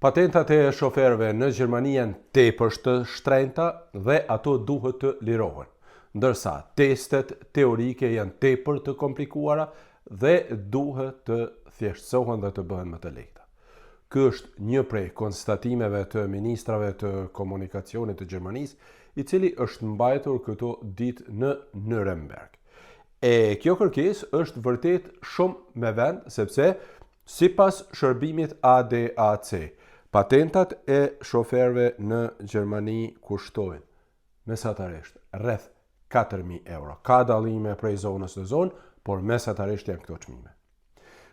Patentat e shoferëve në Gjermani janë tepër të shtrenjta dhe ato duhet të lirohen, ndërsa testet teorike janë tepër të komplikuara dhe duhet të thjeshtësohen dhe të bëhen më të lehta. Ky është një prej konstatimeve të ministrave të komunikacionit të Gjermanisë, i cili është mbajtur këto ditë në Nuremberg. E kjo kërkesë është vërtet shumë me vend, sepse sipas shërbimit ADAC, patentat e shoferëve në Gjermani kushtojnë mesatarisht rreth 4.000 euro. Ka dallime prej zonës në zonë, por mesatarisht janë këto çmime.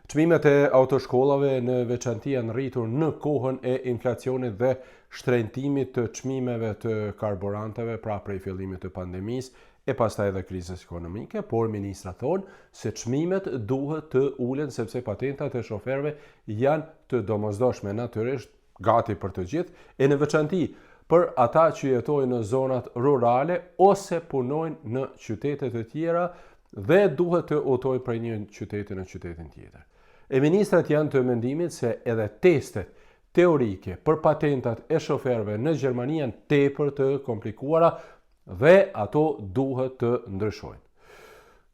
Çmimet e autoshkollave në veçanti janë rritur në kohën e inflacionit dhe shtrenjtimit të çmimeve të karburanteve pra prej fillimit të pandemisë e pastaj edhe krizës ekonomike, por ministra thonë se çmimet duhet të ulen sepse patentat e shoferëve janë të domosdoshme natyrisht gati për të gjithë, e në veçanti për ata që jetojnë në zonat rurale ose punojnë në qytete të tjera dhe duhet të udhtojnë prej një qyteti në qytetin tjetër. E ministrat janë të mendimit se edhe testet teorike për patentat e shoferëve në Gjermani janë tepër të komplikuara dhe ato duhet të ndryshojnë.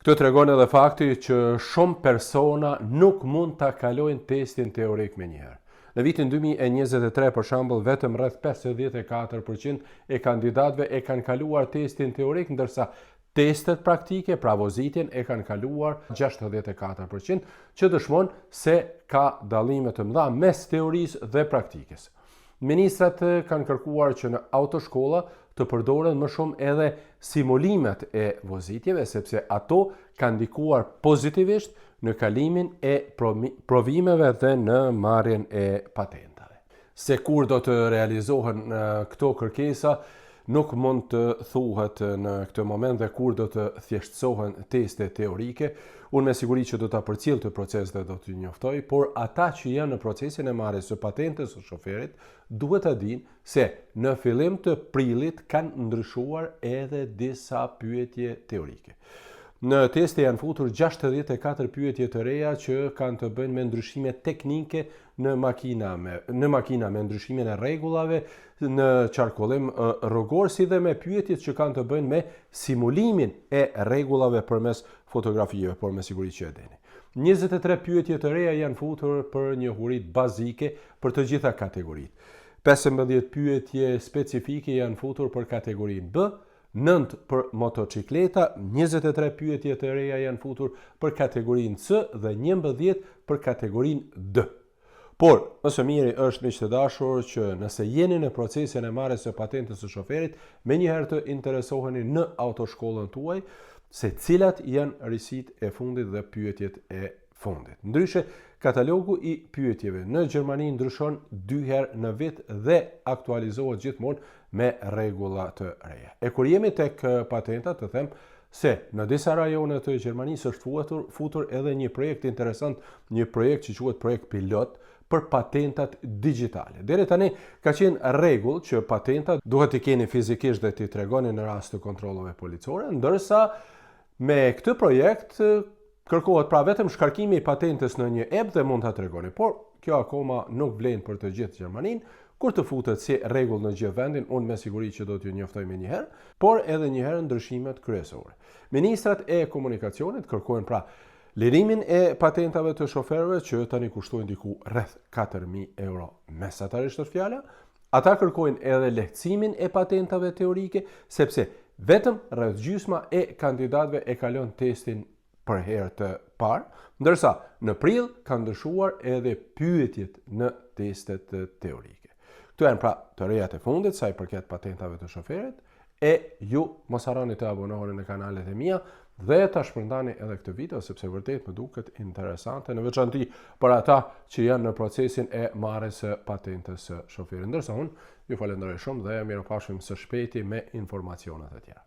Këtë tregon edhe fakti që shumë persona nuk mund ta kalojnë testin teorik menjëherë. Në vitin 2023, për shembull, vetëm rreth 54% e kandidatëve e kanë kaluar testin teorik, ndërsa testet praktike, pra vozitjen, e kanë kaluar 64%, që dëshmon se ka dallime të mëdha mes teorisë dhe praktikës. Ministrat kanë kërkuar që në autoshkolla të përdoren më shumë edhe simulimet e vozitjeve, sepse ato kanë ndikuar pozitivisht në kalimin e provimeve dhe në marrjen e patentave. Se kur do të realizohen këto kërkesa, nuk mund të thuhet në këtë moment dhe kur do të thjeshtësohen testet teorike. Unë me siguri që do ta përcjell të proces dhe do t'ju njoftoj, por ata që janë në procesin e marrjes së patentës së shoferit duhet ta dinë se në fillim të prillit kanë ndryshuar edhe disa pyetje teorike. Në teste janë futur 64 pyetje të reja që kanë të bëjnë me ndryshime teknike në makina me ndryshimin e rregullave në qarkullim rrugor, si dhe me pyetjet që kanë të bëjnë me simulimin e rregullave përmes fotografive, por me siguri që e dini. 23 pyetje të reja janë futur për njohuritë bazike për të gjitha kategoritë. 15 pyetje specifike janë futur për kategorinë B, 9 për motocikleta, 23 pyetje të reja janë futur për kategorinë C dhe 11 për kategorinë D. Por, më së miri është, miq të dashur, që nëse jeni në procesin e marrjes së patentës së shoferit, menjëherë të interesoheni në autoshkollën tuaj se cilat janë risitë e fundit dhe pyetjet e fundit. Ndryshe, katalogu i pyetjeve në Gjermani ndryshon 2 herë në vit dhe aktualizohet gjithmonë me rregulla të reja. E kur jemi tek patentat, të them se në disa rajone të Gjermanisë është futur edhe një projekt interesant, një projekt që quhet projekt pilot për patentat digjitale. Deri tani ka qenë rregull që patentat duhet t'i keni fizikisht dhe t'i tregoni në rast të kontrollave policore, ndërsa me këtë projekt kërkohet pra vetëm shkarkimi i patentës në një app dhe mund ta tregoni. Por kjo akoma nuk vlen për të gjithë Gjermaninë. Kur të futet si rregull në gjithë vendin, unë me siguri që do t'ju njoftoj me njëherë, por edhe njëherë ndryshimet kryesore. Ministrat e komunikacionit kërkojnë pra lirimin e patentave të shoferëve që tani kushtojnë diku rreth 4.000 euro mesatarisht është fjala. Ata kërkojnë edhe lehtësimin e patentave teorike, sepse vetëm rreth gjysma e kandidatëve e kalon testin për herë të parë, ndërsa në prill kanë ndryshuar edhe pyetjet në testet teorike. Këto janë pra të rejat e fundit sa i përket patentave të shoferit, e ju mos harroni të abonoheni në kanalet e mia dhe ta shpërndani edhe këtë video sepse vërtet më duket interesante, në veçanti për ata që janë në procesin e marrjes së patentës së shoferit. Ndërsa unë ju falenderoj shumë dhe mirupafshim së shpejti me informacione të tjera.